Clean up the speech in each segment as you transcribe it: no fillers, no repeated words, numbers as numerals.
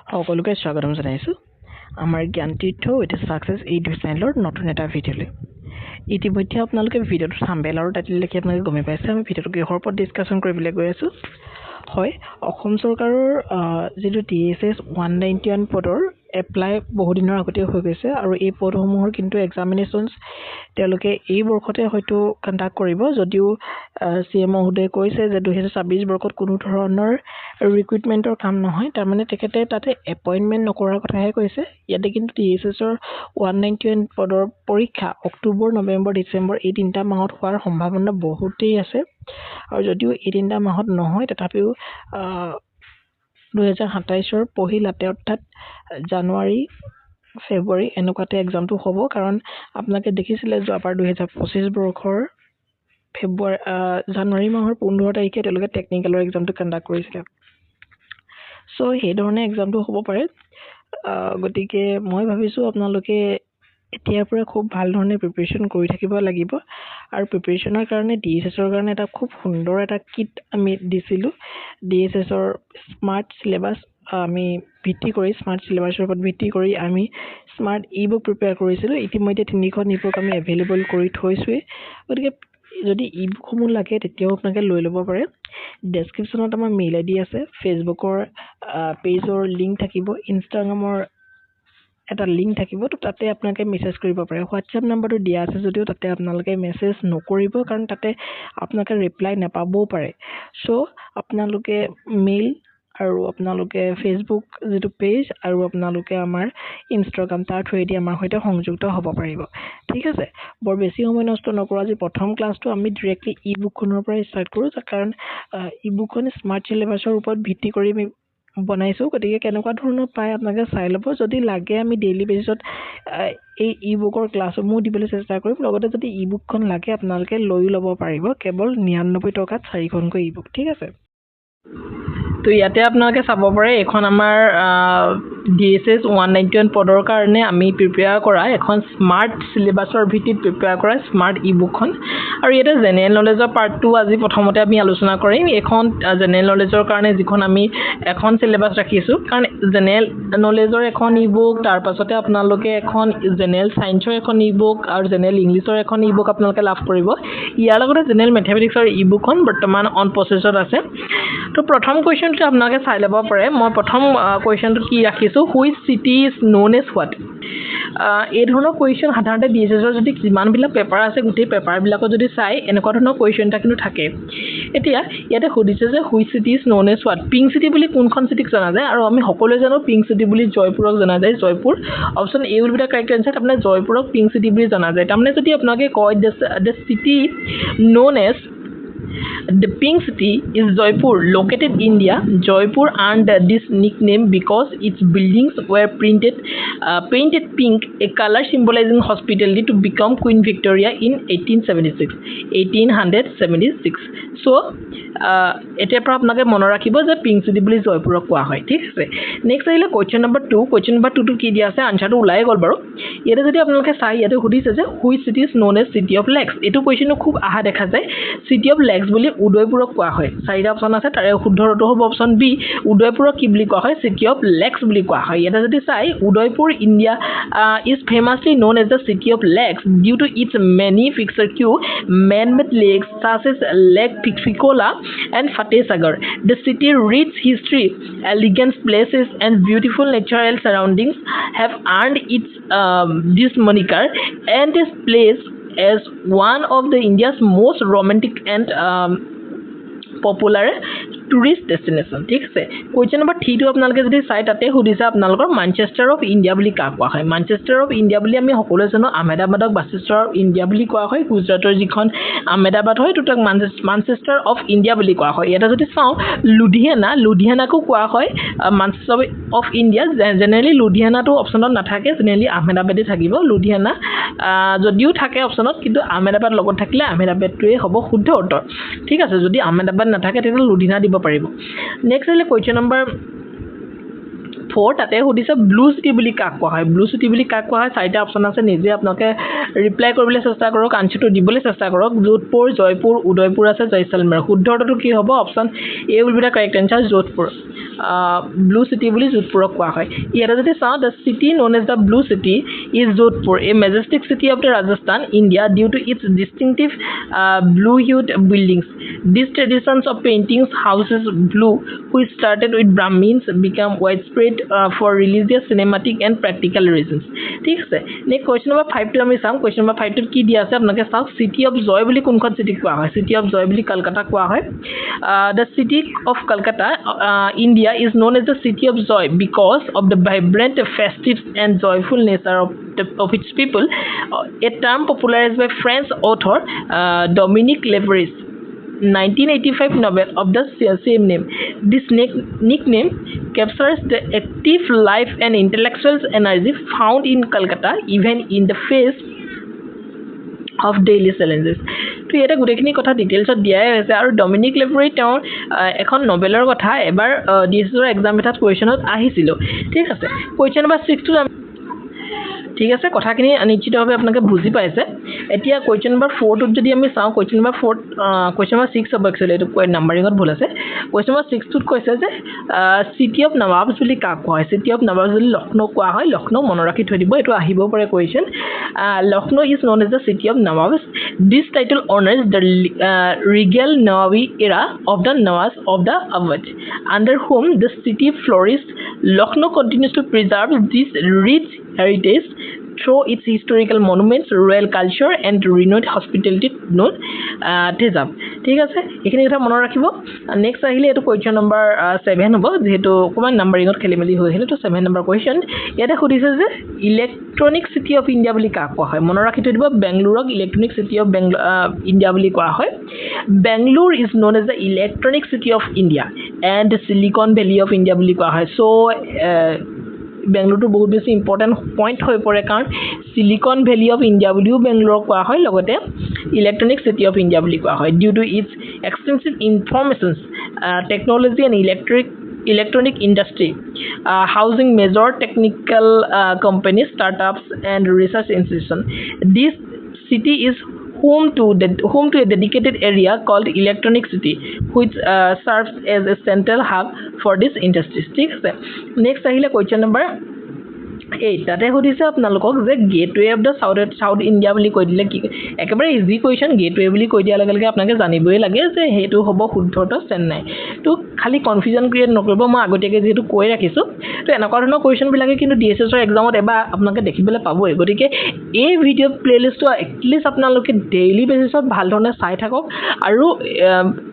সকলোকে স্বাগতম জনাইছোঁ আমাৰ জ্ঞান তীৰ্থ উইথ সাকসেছ ইউটিউব চেনেলৰ নতুন এটা ভিডিঅ'লৈ। ইতিমধ্যে আপোনালোকে ভিডিঅ'টো থাম্বনেল আৰু টাইটেল দেখি আপোনালোকে গমে পাইছে আমি ভিডিঅ'টো কিহৰ ওপৰত ডিছকাশ্যন কৰিবলৈ গৈ আছোঁ। হয়, অসম চৰকাৰৰ যিটো DSS 191 পদৰ এপ্লাই বহুদিনৰ আগতে হৈ গৈছে আৰু এই পদসমূহৰ কিন্তু এক্সামিনেশ্যনছ তেওঁলোকে এই বৰ্ষতে হয়তো কণ্ডাক্ট কৰিব, যদিও CM মহোদয়ে কৈছে যে 2026 বৰ্ষত কোনো ধৰণৰ ৰিক্ৰুইটমেণ্টৰ কাম নহয়, তাৰমানে তেখেতে তাতে এপইণ্টমেণ্ট নকৰাৰ কথাহে কৈছে। ইয়াতে কিন্তু DSSৰ 191 পদৰ পৰীক্ষা অক্টোবৰ, নৱেম্বৰ, ডিচেম্বৰ এই 3টা মাহত হোৱাৰ সম্ভাৱনা বহুতেই আছে। আৰু যদিও এই 3টা মাহত নহয়, তথাপিও 2027ৰ পহিলাতে অৰ্থাৎ জানুৱাৰী, ফেব্ৰুৱাৰী এনেকুৱাতে এক্সামটো হ'ব। কাৰণ আপোনালোকে দেখিছিলে যোৱাবাৰ 2025 বৰ্ষৰ জানুৱাৰী মাহৰ 15 তাৰিখে তেওঁলোকে টেকনিকেলৰ এক্সামটো কণ্ডাক্ট কৰিছিলে। চ' সেইধৰণে এক্সামটো হ'ব পাৰে। গতিকে মই ভাবিছোঁ আপোনালোকে এতিয়াৰ পৰা খুব ভাল ধৰণে প্ৰিপেৰেশ্যন কৰি থাকিব লাগিব। আৰু প্ৰিপেৰেশ্যনৰ কাৰণে DSSৰ কাৰণে এটা খুব সুন্দৰ এটা কিট আমি দিছিলোঁ। DSSৰ স্মাৰ্ট চিলেবাছ আমি ভিত্তি কৰি স্মাৰ্ট চিলেবাছৰ ওপৰত ভিত্তি কৰি আমি স্মাৰ্ট ই-বুক প্ৰিপেয়াৰ কৰিছিলোঁ। ইতিমধ্যে 3খন ই-বুক আমি এভেইলেবল কৰি থৈছোঁৱেই। গতিকে যদি ই-বুকসমূহ লাগে তেতিয়াও আপোনালোকে লৈ ল'ব পাৰে। ডেছক্ৰিপশ্যনত আমাৰ মেইল ID আছে, ফেচবুকৰ পেজৰ লিংক থাকিব, ইনষ্টাগ্ৰামৰ এটা লিংক থাকিব, তো তাতে আপোনালোকে মেছেজ কৰিব পাৰে। হোৱাটছএপ নাম্বাৰটো দিয়া আছে যদিও তাতে আপোনালোকে মেছেজ নকৰিব, কাৰণ তাতে আপোনালোকে ৰিপ্লাই নাপাবও পাৰে। চ' আপোনালোকে মেইল আৰু আপোনালোকে ফেচবুক যিটো পেজ আৰু আপোনালোকে আমাৰ ইনষ্টাগ্ৰাম তাৰ থ্ৰুৱেদি আমাৰ সৈতে সংযুক্ত হ'ব পাৰিব। ঠিক আছে, বৰ বেছি সময় নষ্ট নকৰোঁ। আজি প্ৰথম ক্লাছটো আমি ডিৰেক্টলি ই-বুকখনৰ পৰাই ষ্টাৰ্ট কৰোঁ, কাৰণ ই-বুকখন স্মাৰ্ট চিলেবাছৰ ওপৰত ভিত্তি কৰি আমি বনাইছোঁ। গতিকে কেনেকুৱা ধৰণৰ পায় আপোনালোকে চাই ল'ব। যদি লাগে আমি ডেইলি বেচিছত এই ই-বুকৰ ক্লাছসমূহ দিবলৈ চেষ্টা কৰিম। লগতে যদি ই-বুকখন লাগে আপোনালোকে লৈ ল'ব পাৰিব, কেৱল 99 টকাত 4খনকৈ ই-বুক। ঠিক আছে, তো ইয়াতে আপোনালোকে চাব পাৰে এইখন আমাৰ DSS 191 পদৰ কাৰণে আমি প্ৰিপেয়াৰ কৰা এখন স্মাৰ্ট চিলেবাছৰ ভিত্তিত প্ৰিপেয়াৰ কৰা স্মাৰ্ট ই-বুকখন। আৰু ইয়াতে জেনেৰেল নলেজৰ পাৰ্টটো আজি প্ৰথমতে আমি আলোচনা কৰিম। এইখন জেনেৰেল নলেজৰ কাৰণে যিখন আমি এখন চিলেবাছ ৰাখিছোঁ, কাৰণ জেনেৰেল নলেজৰ এখন ই-বুক, তাৰপাছতে আপোনালোকে এখন জেনেৰেল ছায়েন্সৰ এখন ই-বুক আৰু জেনেৰেল ইংলিছৰ এখন ই-বুক আপোনালোকে লাভ কৰিব। ইয়াৰ লগতে জেনেৰেল মেথমেটিক্সৰ ই-বুকখন বৰ্তমান অন প্ৰচেছত আছে। তো প্ৰথম কুৱেশ্যনটো আপোনালোকে চাই ল'ব পাৰে। মই প্ৰথম কুৱেশ্যনটোত কি ৰাখিছোঁ, which city is known as what. এই ধৰণৰ কুৱেশ্যন সাধাৰণতে DSSৰ যদি যিমানবিলাক পেপাৰ আছে গোটেই পেপাৰবিলাকত যদি চাই এনেকুৱা ধৰণৰ কুৱেশ্যন এটা কিন্তু থাকে। এতিয়া ইয়াতে সুধিছে যে which city is known as what. Pink city বুলি কোনখন চিটিক জনা যায়? আৰু আমি সকলোৱে জানো পিংক চিটি বুলি জয়পুৰক জনা যায়। Jaipur option A will B the correct answer. তাৰমানে জয়পুৰক পিংক চিটি বুলি জনা যায়। তাৰমানে যদি আপোনালোকে কয় the city known as the pink city is Jaipur, located in India. Jaipur earned this nickname because its buildings were painted pink, a color symbolizing hospitality, to become Queen Victoria in 1876. So, এতিয়াৰ পৰা আপোনালোকে মনত ৰাখিব যে pink city বুলি জয়পুৰক কোৱা হয়। ঠিক আছে, নেক্সট আহিলে কুৱেশ্যন নম্বৰ 2। কুৱেশ্যন নম্বৰ 2টো কি দিয়া আছে, আনচাৰটো ওলাই গ'ল বাৰু। ইয়াতে যদি আপোনালোকে চাই, ইয়াতে সুধিছে যে which city is known as city of lakes. এইটো কুৱেশ্যনো খুব অহা দেখা যায়। চিটি অফ লেক্স বুলি উদয়পুৰক কোৱা হয়। 4টা অপশ্যন আছে, তাৰে শুদ্ধটো হ'ব অপশ্যন বি। উদয়পুৰক কি বুলি কোৱা হয়? চিটি অফ লেক্স বুলি কোৱা হয়। ইয়াতে যদি চাই, Udaipur India is famously known as the city of lakes due to its many picturesque man-made lakes such as Lake Picola and Fateh Sagar. The city's rich history, elegant places, and beautiful natural surroundings have earned it this moniker, and is placed as one of the India's most romantic and popular tourist destination. ঠিক আছে, question number 3টো আপোনালোকে যদি চাই, তাতে সুধিছে আপোনালোকৰ Manchester of India বুলি কাক কোৱা হয়? মানচেষ্টাৰ অফ ইণ্ডিয়া বুলি আমি সকলোৱে জানো আহমেদাবাদক মানচেষ্টাৰ অফ ইণ্ডিয়া বুলি কোৱা হয়। গুজৰাটৰ যিখন আহমেদাবাদ হয় তাক মানচেষ্টাৰ অফ ইণ্ডিয়া বুলি কোৱা হয়। ইয়াতে যদি চাওঁ, লুধিয়ানাকো কোৱা হয় মানচেষ্টাৰ অফ ইণ্ডিয়া। জেনেৰেলি লুধিয়ানাটো অপশ্যনত নাথাকে, জেনেৰেলি আহমেদাবাদে থাকিব। লুধিয়ানা যদিও থাকে অপশ্যনত, কিন্তু আহমেদাবাদ লগত থাকিলে আহমেদাবাদটোৱে হ'ব শুদ্ধ উত্তৰ। ঠিক আছে, যদি আহমেদাবাদ নাথাকে তেতিয়া লুধিয়ানা দিব পাৰিব। নেক্সট আহিলে কুৱেশ্যন নম্বৰ 4 তাতে সুধিছে ব্লু সিটি বুলি কাক কোৱা হয় ব্লু সিটি বুলি কাক কোৱা হয় চাৰিটা অপচন আছে নিজে আপোনালোকে ৰিপ্লাই কৰিবলৈ চেষ্টা কৰক আনসাৰটো দিবলৈ চেষ্টা কৰক যোধপুৰ জয়পুৰ উদয়পুৰ আছে জয়সালমেৰ শুদ্ধটো কি হ'ব option A will be the correct answer Jodhpur blue city বুলি যোধপুৰক কোৱা হয় ইয়াতে যদি চাওঁ the city known as the blue city is Jodhpur a majestic city of the Rajasthan India due to its distinctive blue hued buildings these traditions of paintings houses blue which started with Brahmins become widespread for religious cinematic and practical reasons ঠিক আছে next question number 5 টো আমি চাম question number 5 টোত কি দিয়া আছে আপোনালোকে চাওক সিটি অফ জয় বুলি কোনখন সিটি কোৱা হয় সিটি অফ জয় বুলি কলকাতা কোৱা হয় the city of Kolkata India is known as the city of joy because of the vibrant festive and joyful nature of its people a term popularized by French author Dominique Leveris 1985 novel of the same name. This nickname captures the active life and intellectual energy found in Calcutta even in the face of daily challenges. তো এটা গুটেখিনি কথা ডিটেইলছত দিয়াই আছে আৰু Dominic লেভৰি তেওঁৰ এখন নভেলৰ কথা এবাৰ ডিএছৰ এক্সাম এটাত কোৱেশ্চনত আহিছিল ঠিক আছে কোৱেশ্চন নম্বৰ 6 টো ঠিক আছে কথাখিনি নিশ্চিতভাৱে আপোনালোকে বুজি পাইছে এতিয়া কোৱেশ্চন নম্বৰ 4 টোত যদি আমি চাওঁ কোৱেশ্চন নম্বৰ 4 কোৱেশ্চন নম্বৰ 6 হ'ব একচুয়ালি এটো নাম্বাৰিঙত ভুল আছে কোৱেশ্চন নম্বৰ 6 টোত কৈছে যে সিটি অফ নৱাবছ বুলি কাক কোৱা হয় সিটি অফ নৱাবছ বুলি লখনৌ কোৱা হয় লখনৌ মনত ৰাখি থৈ দিব এটো আহিব পাৰে question Lucknow is known as the city of Nawabs this title honours the regal Nawabi era of the Nawaz of the Awadh under whom the city flourished Lucknow continues to preserve this rich heritage through its historical monuments, royal culture, and renowned hospitality known Tezab. ঠিক আছে এখিনি কথা মনত ৰাখিব next আহিলে এটো question number 7 হ'ব যেহেতু কোমান নাম্বাৰিঙত খেলিমেলি হৈ আহিলে তো 7 নম্বৰ কোৱেশ্চন ইয়াতে সুধিছে যে ইলেক্ট্ৰনিক সিটি অফ ইণ্ডিয়া বুলি কাক কোৱা হয় মনত ৰাখি থৈ দিব বেংগলুৰুক ইলেক্ট্ৰনিক সিটি অফ ইণ্ডিয়া বুলি কোৱা হয় Bengaluru is known as the electronic city of India and silicon valley of India বুলি কোৱা হয় সো বেংগলুৰুটো বহুত বেছি ইম্পৰ্টেন্ট পইণ্ট হৈ পৰে কাৰণ সিলিকন ভেলি অফ ইণ্ডিয়া বুলিও বেংগলুৰুক কোৱা হয় লগতে ইলেক্ট্ৰনিক সিটি অফ ইণ্ডিয়া বুলি কোৱা হয় due to its extensive informations technology and electronic industry housing major technical companies startups and research institutions this city is home to a dedicated area called electronic city which serves as a central hub for this industry ঠিক আছে next আহিলে question number 8 তাতে সুধিছে আপোনালোকক যে gateway of the south India বুলি কৈ দিলে কি একেবাৰে ইজি কোৱেশ্চন গেটওয়ে বুলি কৈ দিয়া লগে লগে আপোনাকে জানিবই লাগে যে হেতু হ'ব শুদ্ধটো চেন্নাই তো খালি কনফিউজন ক্ৰিয়েট নকৰিব মই আগতীয়াকে যেটো কৈ ৰাখিছো তো এনেকুৱা ধৰণৰ কোৱেশ্চন বিলাকে কিন্তু ডিএছএছৰ এক্সামত এবাৰ আপোনাকে দেখিবলৈ পাবই গতিকে এই ভিডিও প্লেলিষ্টটো এটলিষ্ট আপোনালোকে ডেইলি বেসিছত ভাল ধৰণে চাই থাকক আৰু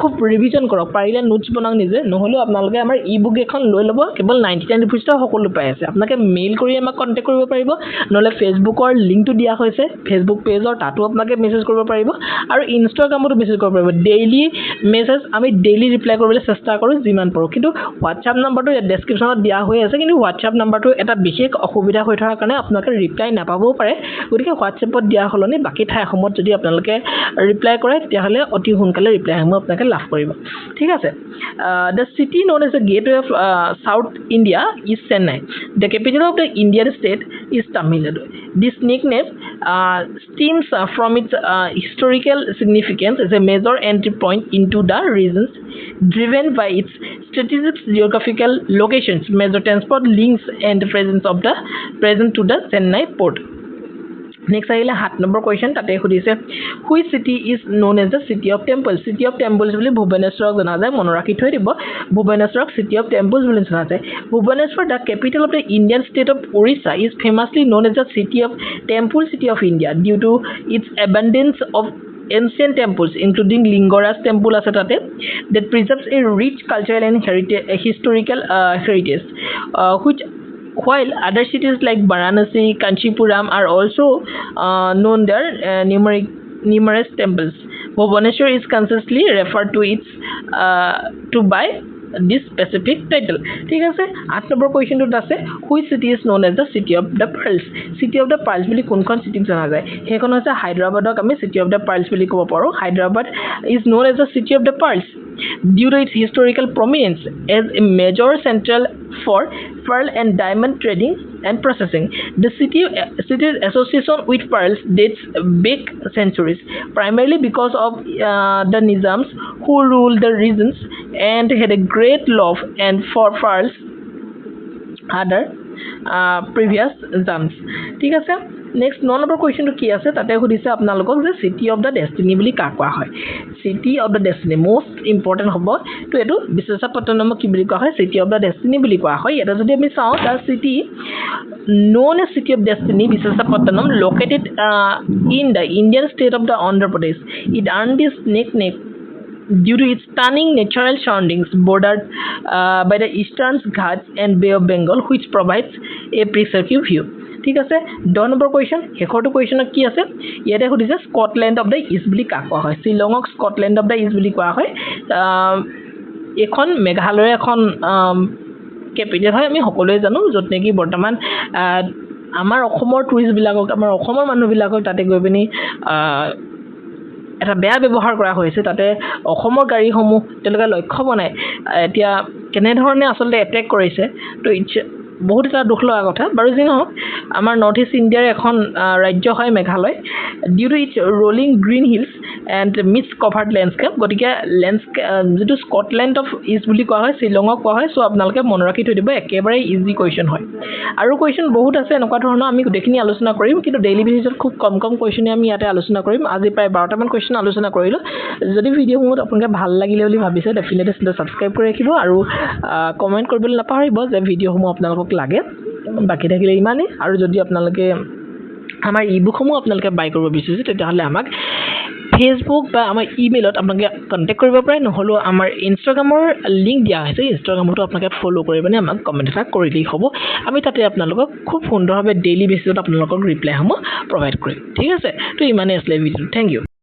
খুব ৰিভিজন কৰক পাৰিলে নোটছ বনাওক নিজে নহলে আপোনালোকে আমাৰ ই-বুক এখন লৈ ল'ব কেৱল 99 ৰুপিছটা সকলো পাই আছে আপোনাকে মেইল কৰি আমাক কন্টাক্ট কৰিব পাৰিব নহলে ফেসবুকৰ লিংকটো দিয়া হৈছে ফেসবুক পেজৰ তাতো আপোনাকে মেছেজ কৰিব পাৰিব আৰু ইনষ্টাগ্ৰামতো মেছেজ কৰিব পাৰিব ডেইলি মেছেজ আমি ডেইলি ৰিপ্লাই কৰিবলৈ চেষ্টা কৰো যিমান পাৰো কিন্তু WhatsApp নম্বৰটো ডেসক্ৰিপচনত দিয়া হৈ আছে কিন্তু WhatsApp নম্বৰটো এটা বিশেষ অসুবিধা হৈ থকাৰ কাৰণে আপোনালোকে ৰিপ্লাই নাপাবও পাৰে গতিকে WhatsAppত দিয়া হলনি বাকি ঠাই সময়ত যদি আপোনালোকে ৰিপ্লাই কৰে তেতিয়াহলে অতি সোনকালে ৰিপ্লাই আমি আপোনালোকে লাভ কৰিব ঠিক আছে the city known as the gateway of South India is Chennai the capital of the Indian state is Tamil Nadu this nickname stems from its historical significance as a major entry point into the regions driven by its strategic geographical locations major transport links and presence to the Chennai port next আহিলে 7 number question তাতে সুধিছে which city is known as the city of temples বুলি ভুৱনেশ্বৰক জনা যায় মনত ৰাখি থৈ দিব ভুৱনেশ্বৰক city of temples বুলি জনা যায় Bhubaneswar the capital of the Indian state of Orissa is famously known as the city of India due to its abundance of ancient temples including Lingaraj temple আছে তাতে that preserves a rich cultural and historical heritage which while other cities like Varanasi, Kanchipuram are also known their numerous temples. Bhubaneswar is consistently referred to by this specific title. ঠিক আছে 8 number কোৱেশ্চনটো আছে which city is known as the city of the pearls বুলি কোনখন CITIC জনা যায় হেখন আছে হায়দৰাবাদক আমি city of the pearls বুলি ক'ব পাৰো Hyderabad is known as the city of the pearls due to its historical prominence as a major central for pearl and diamond trading and processing. The city's association with pearls dates back centuries, primarily because of the Nizams who ruled the regions and had a great love and for pearls other previous jams. ঠিক আছে next 9 number কুৱেশ্যনটো কি আছে তাতে সুধিছে আপোনালোকক যে সিটি of the destiny বুলি কাক কোৱা হয় city of the destiny most important হ'ব তো এইটো বিশাখাপট্টনমক কি বুলি কোৱা হয় সিটি অফ দ্য ডেষ্টিনি বুলি কোৱা হয় এটা যদি আমি চাওঁ the city known as city of destiny Visakhapatnam located in the Indian state of the Andhra Pradesh. It earned this nickname due to its stunning natural surroundings bordered by the eastern Ghats and Bay of Bengal, which provides a picturesque view. ঠিক আছে 10 number question শেষৰটো কুৱেশ্যনত কি আছে ইয়াতে সুধিছে Scotland of the east বুলি কাক কোৱা হয় শ্বিলঙক স্কটলেণ্ড অফ দ্য ইষ্ট বুলি কোৱা হয় এখন মেঘালয়ৰ এখন কেপিটেল হয় আমি সকলোৱে জানো য'ত নেকি বৰ্তমান আমাৰ অসমৰ টুৰিষ্টবিলাকক আমাৰ অসমৰ মানুহবিলাকক তাতে গৈ পিনি এটা বেয়া ব্যৱহাৰ কৰা হৈছে তাতে অসমৰ গাড়ীসমূহ তেওঁলোকে লক্ষ্য বনাই এতিয়া কেনেধৰণে আচলতে এটেক কৰিছে তো বহুত এটা দুখ লগা কথা বাৰু যি নহওক আমাৰ নৰ্থ ইষ্ট ইণ্ডিয়াৰ এখন ৰাজ্য হয় Meghalaya due to its rolling green hills and mix covered landscape গতিকে যিটো স্কটলেণ্ড অফ ইষ্ট বুলি কোৱা হয় শ্বিলঙক কোৱা হয় চ' আপোনালোকে মনত ৰাখি থৈ দিব একেবাৰে ইজি কুৱেশ্যন হয় আৰু কুৱেশ্যন বহুত আছে এনেকুৱা ধৰণৰ আমি গোটেইখিনি আলোচনা কৰিম কিন্তু ডেইলি বেচিছত খুব কম কুৱেশ্যনে আমি ইয়াতে আলোচনা কৰিম আজি প্ৰায় 12টামান কুৱেশ্যন আলোচনা কৰিলোঁ যদি ভিডিঅ'সমূহ আপোনালোকে ভাল লাগিলে বুলি ভাবিছে ডেফিনেটলি ছাবস্ক্ৰাইব কৰি ৰাখিব আৰু কমেণ্ট কৰিবলৈ নাপাহৰিব যে ভিডিঅ'সমূহ আপোনালোকক লাগে বাকি থাকিলে ইমানেই আৰু যদি আপোনালোকে আমাৰ ইবুকসমূহ আপোনালোকে বাই কৰিব বিচাৰিছে তেতিয়াহ'লে আমাক ফেচবুক বা আমাৰ ইমেইলত আপোনালোকে কণ্টেক্ট কৰিব পাৰে নহ'লেও আমাৰ ইনষ্টাগ্ৰামৰ লিংক দিয়া হৈছে ইনষ্টাগ্ৰামতো আপোনালোকে ফ'ল' কৰি মানে আমাক কমেণ্ট এটা কৰিলেই হ'ব আমি তাতে আপোনালোকক খুব সুন্দৰভাৱে ডেইলি বেচিছত আপোনালোকক ৰিপ্লাইসমূহ প্ৰভাইড কৰিম ঠিক আছে তো ইমানেই আছিলে ভিডিঅ'টো থেংক ইউ